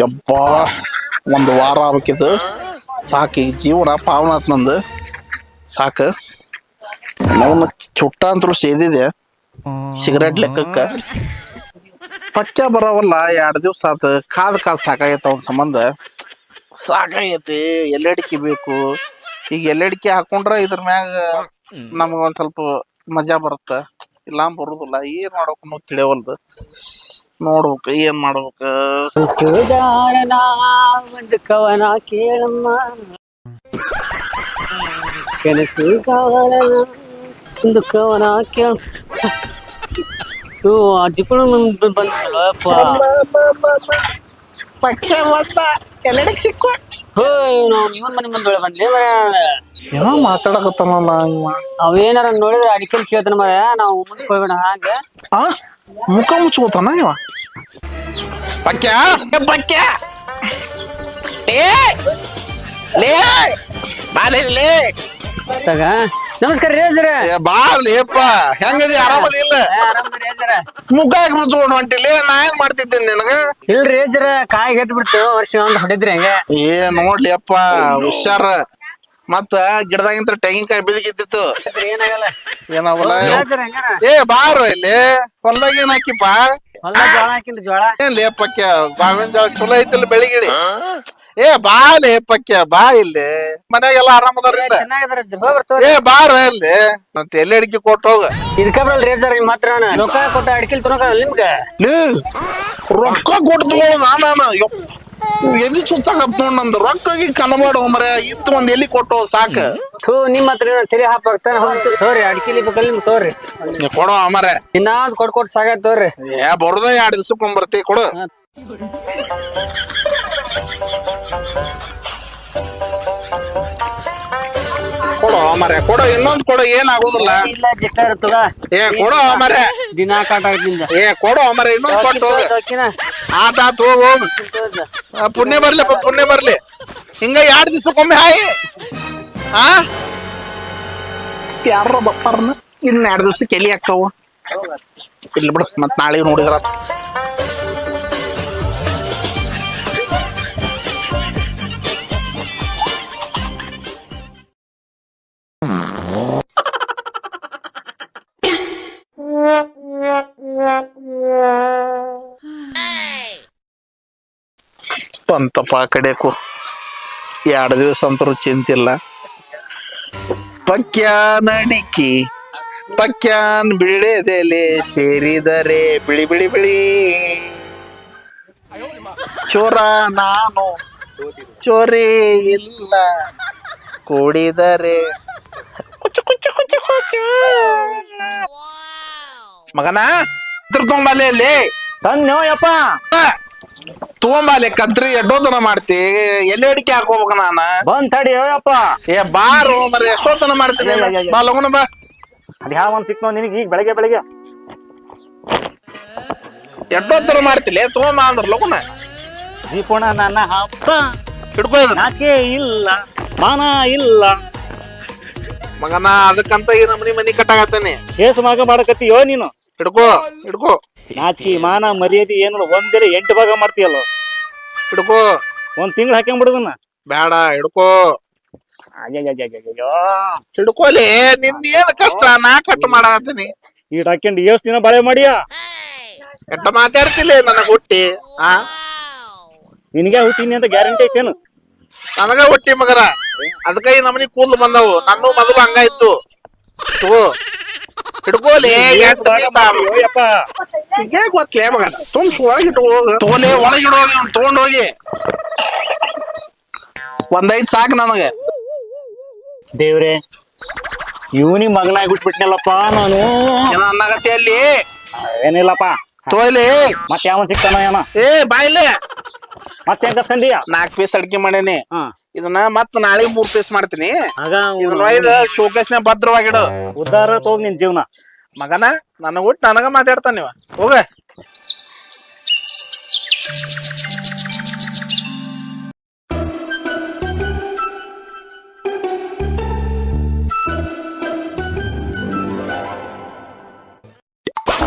ಯಪ್ಪ ಒಂದು ವಾರ ಆಗ್ಬೇಕಿದ್ದು ಸಾಕು. ಈಗ ಜೀವನ ಪಾವನಾತ್ ನಂದು ಸಾಕು. ಅವನ್ನ ಚುಟ್ಟ ಅಂತೂ ಸೇದಿದೆ ಸಿಗರೇಟ್ ಲೆಕ್ಕಕ್ಕೆ. ಪಕ್ಕ ಬರೋವಲ್ಲ 2 ದಿವ್ಸ ಆತ. ಕಾದ್ ಸಾಕಾಗೈತ ಅವನ ಸಂಬಂಧ ಸಾಕಾಗೈತಿ. ಎಲ್ಲಡಿಕೆ ಬೇಕು. ಈಗ ಎಲ್ಲಡಿಕೆ ಹಾಕೊಂಡ್ರ ಇದ್ರ ಮ್ಯಾಗ ನಮ್ಗ ಒಂದ್ ಸ್ವಲ್ಪ ಮಜಾ ಬರುತ್ತ. ಇಲ್ಲ ಬರುದಿಲ್ಲ. ಏನ್ ಮಾಡ್ಬೇಕು ಅನ್ನೋದು ತಿಳಿಯವಲ್ದು. ನೋಡ್ಬೇಕು ಏನ್ ಮಾಡ್ಬೇಕು. ಒಂದು ಕವನ ಕೇಳಮ್ಮ ಕನಸುಗಾರನ ಒಂದು ಕವನ ಕೇಳ. ಅಜ್ಜಿಗಳು ಬಂದಪ್ಪ ಎಲ್ಲಡಿಗೆ ಸಿಕ್ಕು. ಇವನ್ ಮನೆ ಮುಂದೆ ಬಂದ್ಲಿ ಏನೋ ಮಾತಾಡಕತ್ತಾನಲ್ಲ ಇವ. ಅವೇನಾರ ನೋಡಿದ್ರೆ ಅಡಿಕೆ ಕೇಳ್ತಾನ ಮರ. ನಾವು ಮುಂದಕ್ಕೆ ಹೋಗ್ಬೇಡ ಹಾಗೆ ಮುಖ ಮುಚ್ಕೋತಾನ ಇವ. ಪಕ್ಯ ಪಕ್ಯ ಬಾಲೇ ತಗ. ನಮಸ್ಕಾರ ರೀ ಸರ. ಬಾರ್ಲಿಪ್ಪ ಹೆಂಗದಿ? ಆರಾಮದಿಲ್ಲ? ಮುಖ ಮುಚ್ಕೊಂಡು ಹೊಂಟಿಲ್ಲ. ನಾ ಏನ್ ಮಾಡ್ತಿದ್ದೇನೆ ನಿನಗ? ಇಲ್ರಿ ಜರ ಕಾಯಿ ಗೆದ್ದು ಬಿಡ್ತು. ವರ್ಷ ಒಂದ್ ಹೊಡಿದ್ರಿ ಹಂಗೆ. ನೋಡ್ಲಿ ಅಪ್ಪ ಹುಷಾರ. ಮತ್ತ ಗಿಡದಾಗಿಂತ ತೆಂಗಿನಕಾಯಿ ಬಿದಿಗಿದ್ದಿತ್ತು. ಏನಾಗಲ್ಲ. ಬಾರು ಇಲ್ಲಿ ಹೊಲ್ದಾಗ ಏನ್ ಹಾಕಿಪ್ಪ? ಜೋಳ ಹಾಕಿನ್ರಿ. ಜೋಳ ಏನ್ ಲೇಪಕ್ಯ ಗಾವಿನ ಜೋಳ ಚಲೋ ಐತಿಲ್ಲ ಬೆಳಿಗಿಡಿ. ಬಾ ಲೇಪಕ್ಯ ಬಾ ಇಲ್ಲಿ. ಮನ್ಯಾಗೆಲ್ಲ ಆರಾಮದಾರ? ಬಾರ ಇಲ್ಲಿ ಮತ್ತ ಎಲ್ಲಿ ಅಡಿಕೆ ಕೊಟ್ಟು ಹೋಗ. ಇದಕ್ಕ ಬರಲ್ರಿ ಸರ್ ನಿಮ್ ಹತ್ರ ರೊಕ್ಕ ಕೊಟ್ಟ ಅಡಿಕೆ ತಗೋಕ ನಿಮ್ಗೆ ರೊಕ್ಕ ಕೊಟ್ಟು ತಗೋದ. ನಾನು ಎಲ್ಲಿ ಸುತ್ತಾಗತ್ ನೋಡ್ ನಂದು ರೊಕ್ಕಗಿ ಕನಮಾಡು ಮರ. ಇತ್ತು ಒಂದ್ ಎಲ್ಲಿ ಕೊಟ್ಟು ಸಾಕ. ನಿಮ್ ಹತ್ರ ತಲೆ ಹಾಪಾಗ್ತಾನ. ತೋರಿ ಅಡಿಕೆಲಿ ಬೇಕಲ್ಲ ನಿಮ್ಗೆ ತೋರಿ ಕೊಡೋ ಅಮರೆ. ಇನ್ನಾದ್ ಕೊಟ್ಟು ಸಾಕಾಯ್ತು ತೋರಿ. ಬರೋದ 2 ದಿವ್ಸಕ್ಕೊಂಡ್ ಬರ್ತಿ ಕೊಡು. ಕೊಡೋ ಮರೆ ಕೊಡೋ. ಇನ್ನೊಂದ್ ಕೊಡೋ. ಏನ್ ಆಗುದಿಲ್ಲ. ಕೊಡೋ ಮರೆ. ದಿನಾ ಕಾಟ ಆಗ್ತಿಂದ. ಕೊಡೋ ಮರೆ. ಇನ್ನೊಂದ್ ಕೊಟ್ಟು ಹೋಗ. ಆತಾತ್ ಹೋಗ್. ಪುಣ್ಯ ಬರ್ಲಿಪ್ಪ ಪುಣ್ಯ ಬರ್ಲಿ. ಹಿಂಗ 2 ದಿವ್ಸಕ್ಕೊಮ್ಮೆ ಹಾಯಿ. ಯಾರ ಬರ್ತಾರನ ಇನ್ 2 ದಿವ್ಸಕ್ಕೆ ಎಲ್ಲಿ ಆಗ್ತಾವ. ಇಲ್ಲಿ ಬಿಡು ಮತ್ ನಾಳೆ ನೋಡಿದ್ರ. ಬಂತಪ್ಪ ಕಡೆಕು 2 ದಿವಸ ಅಂತರೂ ಚಿಂತಿಲ್ಲ. ಪಕ್ಯಾನ್ ಅಡಿಕೆ ಪಕ್ಯಾನ್ ಬಿಳೆದೆಲೆ ಸೇರಿದರೆ ಬಿಳಿ ಬಿಳಿ ಬಿಳಿ. ಚೋರ ನಾನು ಚೋರೇ ಇಲ್ಲ ಕೂಡಿದರೆ ಕುಚ್ಚು ಕುಚ್ಚು ಕುಚ್ಚು ಕುಚ್ಚು. ಮಗನ ತಗೊಂಬಲ್ಲಿ ತಂದ್ಯಪ್ಪ. ತಗೊಂಬಲ್ಲಿ ಕತ್ರಿ ಎಷ್ಟೋತನ ಮಾಡ್ತಿ? ಎಲ್ಲಿ ಅಡಿಕೆ ಹಾಕೋಬೇಕ ನಾನ? ಬಂದ್ ತಡಿ ಯಪ್ಪ. ಬಾರು ಮರ ಎಷ್ಟೋತನ ಮಾಡ್ತೀನಿ. ಬಾ ಲಗುನ ಬಾ. ಅದ್ ಯಾವ ಒಂದ್ ಸಿಕ್ನೋ ನಿನಗೆ ಈಗ ಬೆಳಗ್ಗೆ ಬೆಳಗ್ಗೆ ಎಷ್ಟೋತ್ತರ ಮಾಡ್ತಿಲ್ಲ. ತಗೊಂಬ ಅಂದ್ರ ಲಗುನ. ದೀಪೋಣ ನನ್ನ ಹಬ್ಬ ಹಿಡ್ಕೋ. ನಾಚಿಕೆ ಇಲ್ಲ ಮಾನ ಇಲ್ಲ ಮಗನ. ಅದಕ್ಕಂತ ಈ ನಮ್ಮನಿ ಮನಿ ಕಟ್ಟಾಗತ್ತಾನೆ. ಏಸು ಮಗ ಮಾಡಕತ್ತೀಯೋ ನೀನು? ಹಿಡ್ಕೋ ಹಿಡ್ಕೋ. ನಾಚಿಕೆ ಮಾನ ಮರ್ಯಾದೆ ಏನು ಒಂದೇ 8 ಭಾಗ ಮಾಡ್ತೀಯಲ್ಲ. ಹಿಡ್ಕೋ. 1 ತಿಂಗಳು ಹಾಕ್ಬಿಡುದನ್ನ. ಬೇಡ ಹಿಡ್ಕೋ. ಹಿಡ್ಕೋಲಿ. ನಿಂದ ಏನ್ ಕಷ್ಟ? ನಾ ಕಟ್ ಮಾಡಾಕತ್ತೀನಿ. ಈ ಹಾಕ್ಯಂಡು ಎಷ್ಟ್ ದಿನ ಬಾಳೆ ಮಾಡಿಯಾ? ಎಟ್ಟ ಮಾತಾಡ್ತಿಲ್ಲ ನನಗ್ ಹುಟ್ಟಿ. ನಿನಗೆ ಹುಟ್ಟಿನಿ ಅಂತ ಗ್ಯಾರಂಟಿ ಐತೇನು? ನನಗ ಹುಟ್ಟಿ ಮಗರ. ಅದಕ್ಕ ಈ ನಮ್ಮನಿ ಕೂದ್ಲು ಬಂದವು. ನನ್ನ ಮೊದಲು ಹಂಗ ಇತ್ತು. ಹಿಡ್ಕೋಲಿ. ಗೊತ್ತಲೇ ಮಗ. ತುಂಬ ಒಳಗಿಟ್ಟು ಹೋಗ. ತೋಲೆ ಒಳಗಿಡೋಗಿ ತಗೊಂಡೋಗಿ. 1 5 ಸಾಕು ನನಗೆ. ದೇವ್ರೆ ಇವನಿಗೆ ಮಗನಾಗಿ ಬಿಟ್ಬಿಟ್ನಲ್ಲಪ್ಪ ನಾನು. ಏನೋ ಅನ್ನಾಗತ್ತೆ ಅಲ್ಲಿ ಏನಿಲ್ಲಪ್ಪ. ತೋಯ್ಲಿ ಮತ್ತೆ ಯಾವ ಸಿಕ್ತಾನ ಏನೋ. ಏ ಬಾಯ್ಲೆ ಮತ್ತೆ ಹೆಂಗ ಸಂದಿಯ 4 ಪೀಸ್ ಅಡ್ಗೆ ಮಾಡೇನಿ. ಇದನ್ನ ಮತ್ ನಾಳೆ 3 ಪೀಸ್ ಮಾಡ್ತೀನಿ. ಆಗ ಇದನ್ನ ಒಯ್ದು ಶೋಕೇಸ್ನ ಭದ್ರವಾಗಿಡು. ಉದ್ದಾರ ಹೋಗ್ ನಿನ್ ಜೀವನ. ಮಗನ ನನಗ ಬಿಟ್ಟು ನನಗ ಮಾತಾಡ್ತಾನ ನೀವ ಹೋಗ.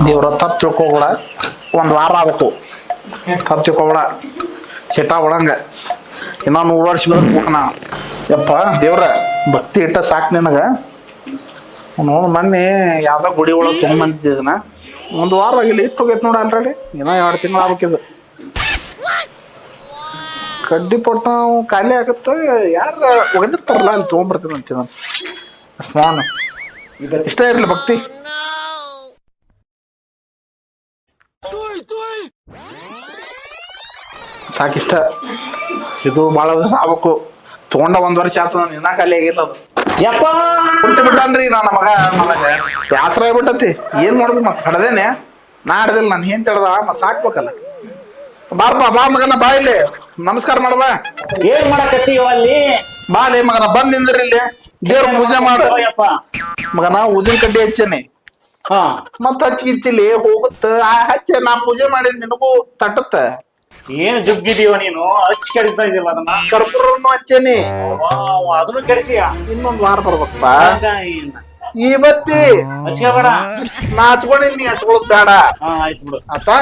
ದೇವ್ರ ತಪ್ಪು ತಿಳ್ಕೊಬೇಡ, 1 ವಾರ ಆಗ್ಬೇಕು. ತಪ್ಪು ತಿಳ್ಕೊಬೇಡ, ಸಿಟ್ಟ ಬಿಡಂಗ. ಇನ್ನ 100 ವರ್ಷ ಬದುಕ್ಬೇಕು ನಾ. ಯಪ್ಪ ದೇವ್ರ ಭಕ್ತಿ ಇಟ್ಟ ಸಾಕು ನಿನಗ. ನೋಡು ಮೊನ್ನೆ ಯಾವ್ದೋ ಗುಡಿ ಒಳಗೆ ತೊಗೊಂಬಂದಿದ್ದನ 1 ವಾರ ಆಗಿಲ್ಲ, ಇಟ್ಟು ಹೋಗೈತೆ ನೋಡಿ ಆಲ್ರೆಡಿ. ಇನ್ನೂ 2 ತಿಂಗಳು ಆಗ್ಬೇಕಿದು. ಕಡ್ಡಿ ಪಟ್ಟ ಖಾಲಿ ಆಗುತ್ತೆ. ಯಾರು ಒಗೆದಿರ್ತಾರಲ್ಲ ಅಲ್ಲಿ ತೊಗೊಂಬರ್ತೀನಿ ಅಂತೀನಿ ನಾನು. ಅಷ್ಟು ನೋಡೋಣ, ಇಷ್ಟ ಇರಲಿ ಭಕ್ತಿ. ಸಾಕಿಷ್ಟ. ಇದು ಭಾಳ ದಿವಸ ಆಗ್ಬೇಕು. ತೊಗೊಂಡ 1 ವರ್ಷ ಆಯ್ತು, ನಾನು ಇನ್ನೂ ಖಾಲಿ ಆಗಿಲ್ಲ ಅದು. ಯಪ್ಪ ಬಿಟ್ಟು ಬಿಟ್ಟನ್ರಿ ನನ್ನ ಮಗ. ನನಗೆ ಬ್ಯಾಸರ ಆಗ್ಬಿಟ್ಟತಿ. ಏನ್ ಮಾಡುದು ಮತ್ತೆ ಹಡ್ದೇನೆ. ನಾ ಹಡ್ದಿಲ್ಲ, ನಾನು ಏನ್ ತಡ್ದ ಮತ್ತೆ ಸಾಕ್ಬೇಕಲ್ಲ. ಬಾರಪ್ಪ ಬಾ ಮಗನ, ಬಾ ಇಲ್ಲಿ ನಮಸ್ಕಾರ ಮಾಡಬಾ. ಏನ್ ಮಾಡಕತ್ತೀವ ಅಲ್ಲಿ? ಬಾ ಲೇ ಮಗನ, ಬಂದ್ ನಿಂದ್ರಿ ಇಲ್ಲಿ. ದೇವ್ರ ಪೂಜೆ ಮಾಡು ಮಗನ. ಉದಿನ ಕಡ್ಡಿ ಹಚ್ಚೇನಿ, ಮತ್ತ ಹಚ್ಚಿಗಿಚ್ಚಿಲಿ ಹೋಗುತ್ತ. ಹಚ್ಚ ನಾ ಪೂಜೆ ಮಾಡಿ ನಿನಗೂ ತಟ್ಟತ್ತ. ಏನ್ ಜುಗ್ಗಿದೀವ ನೀನು? ಹಚ್ಚಿ ಕೆಡಿಸ್ತಾ ಇದೀವ ಅದನ್ನ. ಕರ್ಪೂರನ್ನು ಹಚ್ಚೇನಿ, ಅದನ್ನು ಕೆಡಿಸಿಯ. ಇನ್ನೊಂದ್ ವಾರ ಬರ್ಬೇಕಪ್ಪ. ಈ ಬತ್ತಿ ಹಚ್ಕೋಬೇಡ. ನಾ ಹಚ್ಕೊಂಡಿನಿ, ನೀ ಹಚ್ಕೊಳ್ಳೋದ್ ಬೇಡ. ಆಯ್ತು ಬಿಡು. ಆತಾ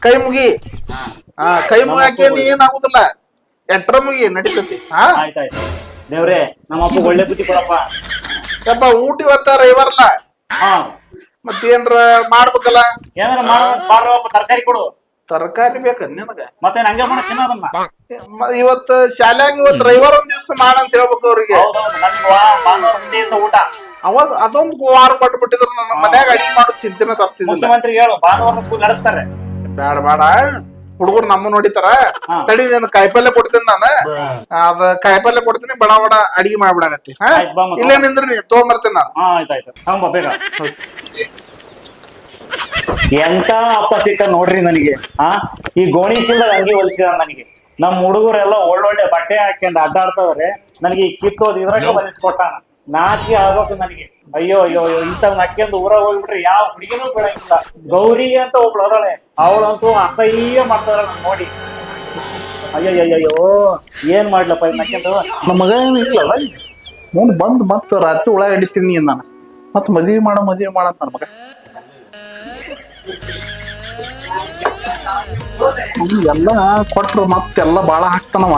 ಕೈ ಮುಗಿ. ಕೈ ಮುಗಾಕೇನಿ ಏನಾಗುದಿಲ್ಲ. ಎಟ್ರ ಮುಗಿ ನಡೀತತಿ. ಆಯ್ತಾಯ್ತು ದೇವ್ರೆ, ನಮ್ಮ ಅಪ್ಪ ಒಳ್ಳೆ ಬುದ್ಧಿ ಕೊಡಪ್ಪ. ಯಪ್ಪ ಊಟ ಇವತ್ತ ರವಿವಾರಲ್ಲ, ಮತ್ತೇನ್ರ ಮಾಡ್ಬೇಕಲ್ಲ. ಏನಾರ ಮಾಡುವಪ್ಪ. ತರಕಾರಿ ಕೊಡು. ತರಕಾರಿ ಬೇಕ ನಿನಗ? ಮತ್ತೆ ಹಂಗೆ ಮಾಡ ತಿನ್ನೋದನ್ನ. ಇವತ್ತು ಶಾಲ್ಯಾಗ ಇವತ್ತು ರವಿವಾರ 1 ದಿವ್ಸ ಮಾಡಂತ ಹೇಳ್ಬೇಕು ಅವ್ರಿಗೆ. ದಿವಸ ಊಟ ಅವಾಗ ಅದೊಂದು ವಾರ ಕೊಟ್ಬಿಟ್ಟಿದ್ರು. ನನ್ನ ಮನ್ಯಾಗ ಅಡಿಗೆ ಮಾಡೋದು ಚಿಂತೆನ ತಪ್ತಿದ್ದಿಲ್ಲ. ಮುಖ್ಯಮಂತ್ರಿ ಹೇಳು, ಭಾನುವಾರ ಸ್ಕೂಲ್ ನಡೆಸ್ತಾರೆ. ಬೇಡ ಬೇಡ, ಹುಡುಗರು ನಮ್ಮ ನೋಡಿತಾರ. ತಡಿ, ನಾನು ಕಾಯಿಪಲ್ಲೆ ಕೊಡ್ತೀನಿ. ನಾನು ಅದ ಕಾಯಿಪಲ್ಲೆ ಕೊಡ್ತೀನಿ, ಬಡ ಬಡ ಅಡಿಗೆ ಮಾಡ್ಬಿಡಾಗತ್ತಿ. ಇಲ್ಲೇ ನಿಂದ್ರಿ, ತಗೊಂಬರ್ತೀನಿ ನಾನು. ಆಯ್ತಾಯ್ತು ಬೇಗ. ಎಂತ ಅಪ್ಪ ಸಿಕ್ಕ ನೋಡ್ರಿ ನನಗೆ. ಈ ಗೋಣಿ ಚೀಲದಾಗ ಅಂಗಿ ಹೊಲಿಸಿದ ನನಗೆ. ನಮ್ ಹುಡುಗರೆಲ್ಲ ಒಳ್ಳೊಳ್ಳೆ ಬಟ್ಟೆ ಹಾಕ್ಯಂಡ್ ಅಡ್ಡಾಡ್ತವ್ರೆ. ನನಗೆ ಈ ಕಿತ್ತೋದ್ ಇದ್ರಾಗ ಹೊಲಿಸ್ಕೊಟ್ಟಾನ. ನಾಚಿಕೆ ಆಗ್ಬೇಕು ನನಗೆ. ಅಯ್ಯೋ ಅಯ್ಯೋ ಅಯ್ಯೋ, ಇಂಥವ್ ಹಾಕ್ಯಂದು ಊರಾಗ ಹೋಗ್ಬಿಟ್ರೆ ಯಾವ ಹುಡುಗಿನೂ ಬಿಡಂಗಿಲ್ಲ. ಗೌರಿ ಅಂತ ಒಬ್ಳು ಅದಳೆ, ಅವಳಂತೂ ಅಸಹ್ಯ ಮಾಡ್ತಾರ ನೋಡಿ. ಅಯ್ಯಯ್ಯಯ್ಯೋ, ಏನ್ ಮಾಡ್ಲಪ್ಪ ಇದ್ ಹಾಕ್ಯಂದು. ನಮ್ಮ ಮಗ ಏನು ಇಲ್ಲಲ್ಲ, ಮುಂದ್ ಬಂದ್ ಮತ್ ರಾತ್ರಿ ಒಳಗ ಹಿಡಿತೀನಿ ನಾನು. ಮತ್ ಮದ್ವಿ ಮಾಡಂತ ನನ್ನ ಮಗ. ಎಲ್ಲ ಕೊಟ್ರು ಮತ್ತೆಲ್ಲ ಬಾಳ ಹಾಕ್ತಾನವ.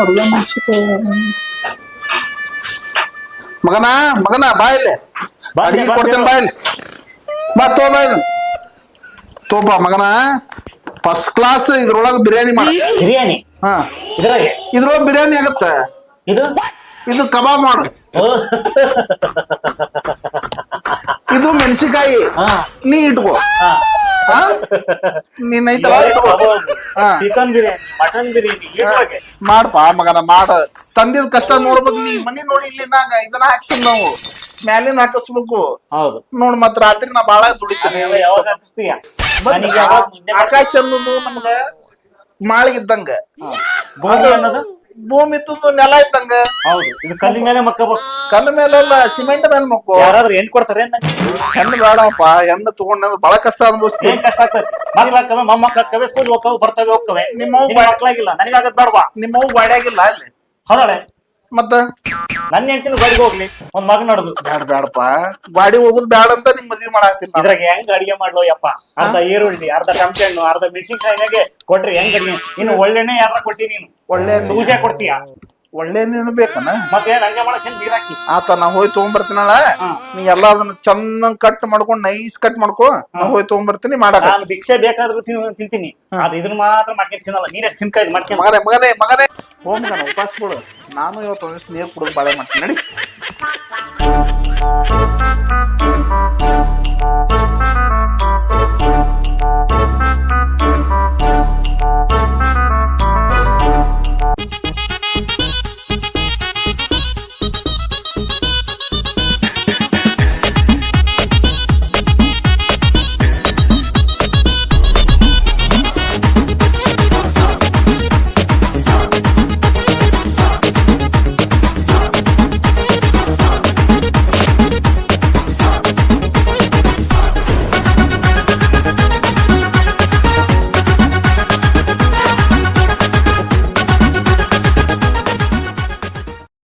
ಅಡುಗೆ ಮಗನ ಮಗನ ಬಾಯಿಲೆ ಅಡಿಗೆ ಕೊಡ್ತೇನೆ. ಬಾಯಿಲೆ ಬಾ ತೋಪ ಮಗನ. ಫಸ್ಟ್ ಕ್ಲಾಸ್ ಇದ್ರೊಳಗ ಬಿರಿಯಾನಿ ಮಾಡ. ಬಿರಿಯಾನಿ ಇದ್ರೊಳಗ ಬಿರಿಯಾನಿ ಆಗತ್ತ. ಇದು ಕಬಾಬ್ ಮಾಡು. ಇದು ಮೆಣಸಿಕಾಯಿ ನೀ ಇಟ್ಕೋ. ನೀನ್ ಐತಲ್ಲ ಚಿಕನ್ ಬಿರಿಯಾನಿ, ಮಟನ್ ಬಿರಿಯಾನಿ ಮಾಡಪ್ಪ ಮಗನ. ಮಾಡ ತಂದಿದ್ ಕಷ್ಟ ನೋಡ್ಬೇಕು. ನೀ ಮನಿ ನೋಡಿ ಇಲ್ಲಿ ಇದನ್ನ ಹಾಕ್ಸಿದ್ ನಾವು ಮ್ಯಾಲಿನ ಹಾಕಿಸ್ಬೇಕು. ಹೌದು ನೋಡ್ ಮತ್ ರಾತ್ರಿ ನಾ ಬಾಳ ದುಡಿತೇನೆ. ಆಕಾಶ ಅನ್ನೋದು ನಮ್ಗ ಮಾಳಿಗಿದ್ದಂಗ, ಭೂಮಿ ಇದ್ದು ನೆಲ ಇದ್ದಂಗ. ಹೌದು, ಇದು ಕಲ್ಲಿ ಮೇಲೆ ಮಕ್ಕಬೇಕು. ಕಲ್ಲ ಮೇಲೆ ಅಲ್ಲ, ಸಿಮೆಂಟ್ ಮೇಲೆ ಮಕ್ಕೋ. ಯಾರಾದ್ರೂ ಹೆಣ್ ಕೊಡ್ತಾರೆ? ಹೆಣ್ಣು ಬೇಡಪ್ಪ. ಹೆಣ್ಣು ತಗೊಂಡ ಬಹಳ ಕಷ್ಟ ಅನ್ಭವಿಸ್ತೀನಿ. ಕಷ್ಟ ಆಗ್ತದೆ. ಮಕ್ಳಾಗ್ತವೆ, ಮೊಮ್ಮಕ್ಳಾಗ್ತವೆ, ಸ್ಕೂಲ್ ಹೋಗ್ತವೆ, ಬರ್ತವೆ ಹೋಗ್ತವೆ. ನಿಮ್ಮವ್ ಮಕ್ಳಾಗಿಲ್ಲ, ನನಗಾಗದ್ ಬೇಡವಾ? ನಿಮ್ಮವ್ ಗಾಡಿಯಾಗಿಲ್ಲ ಅಲ್ಲಿ? ಹೌದಾಳೆ. ಮತ್ತ ನನ್ನ ಹೆಂಡತಿನ ಗಾಡಿಗೆ ಹೋಗ್ಲಿ, ಒಂದ್ ಮಗ ನಡ್ದು. ಬೇಡಪ್ಪ, ಗಾಡಿ ಹೋಗುದ್ ಬ್ಯಾಡ ಅಂತ ನಿಮ್ ಮದ್ವಿ ಮಾಡಾಕ್ತಿಲ್ಲ. ಇದ್ರಾಗ ಹೆಂಗ್ ಅಡಿಗೆ ಮಾಡ್ಲೋ ಯಪ್ಪ? ಅರ್ಧ ಈರುಳ್ಳಿ, ಅರ್ಧ ಟಮಟೆ ಹಣ್ಣು, ಅರ್ಧ ಮೆಣಸಿನ್ಕಾಯಿನಾಗೆ ಕೊಟ್ರಿ ಹೆಂಗ್ ಅಡಿಗೆ? ಇನ್ನು ಒಳ್ಳೆನೆ ಯಾರ ಕೊಟ್ಟಿ ನೀನು? ಒಳ್ಳೆ ಸೂಜೆ ಕೊಡ್ತೀಯ? ಒಳ್ಳೆ ನೀನು ಬೇಕನ ಮತ್ತೆ ಹಂಗೆ ಮಾಡಕ್ಕೆ ನೀರ್ ಹಾಕಿ ಆತ ನಾ ಹೋಗಿ ತಗೊಂಡ್ಬರ್ತೀನಳ ನೀ ಎಲ್ಲಾ ಅದನ್ನ ಚಂದಂಗ್ ಕಟ್ ಮಾಡ್ಕೊಂಡ್ ನೈಸ್ ಕಟ್ ಮಾಡ್ಕೊ ನಾ ಹೋಗಿ ತಗೊಂಡ್ಬರ್ತೀನಿ ಮಾಡಕ ನಾನು ಭಿಕ್ಷೆ ಬೇಕಾದ್ರೂ ತಿಂತೀನಿ ಆದ್ರೆ ಇದನ್ನ ಮಾತ್ರ ಮಾಡ್ಕೊಂಡು ತಿನ್ನಲ್ಲ ನೀನೇ ತಿನ್ಕಾಯ್ದು ಮಾಡ್ಕೊಂಡು ಮಗನೇ ಹೋಗ್ ಮಗನ ಉಪಾಸ ಬಿಡು ನಾನು ಇವತ್ತು ಒಂದಿವ್ಸ ನೀರ್ ಕುಡಿದು ಬಾಳೆ ಮಾಡ್ತೀನಿ ನಡಿ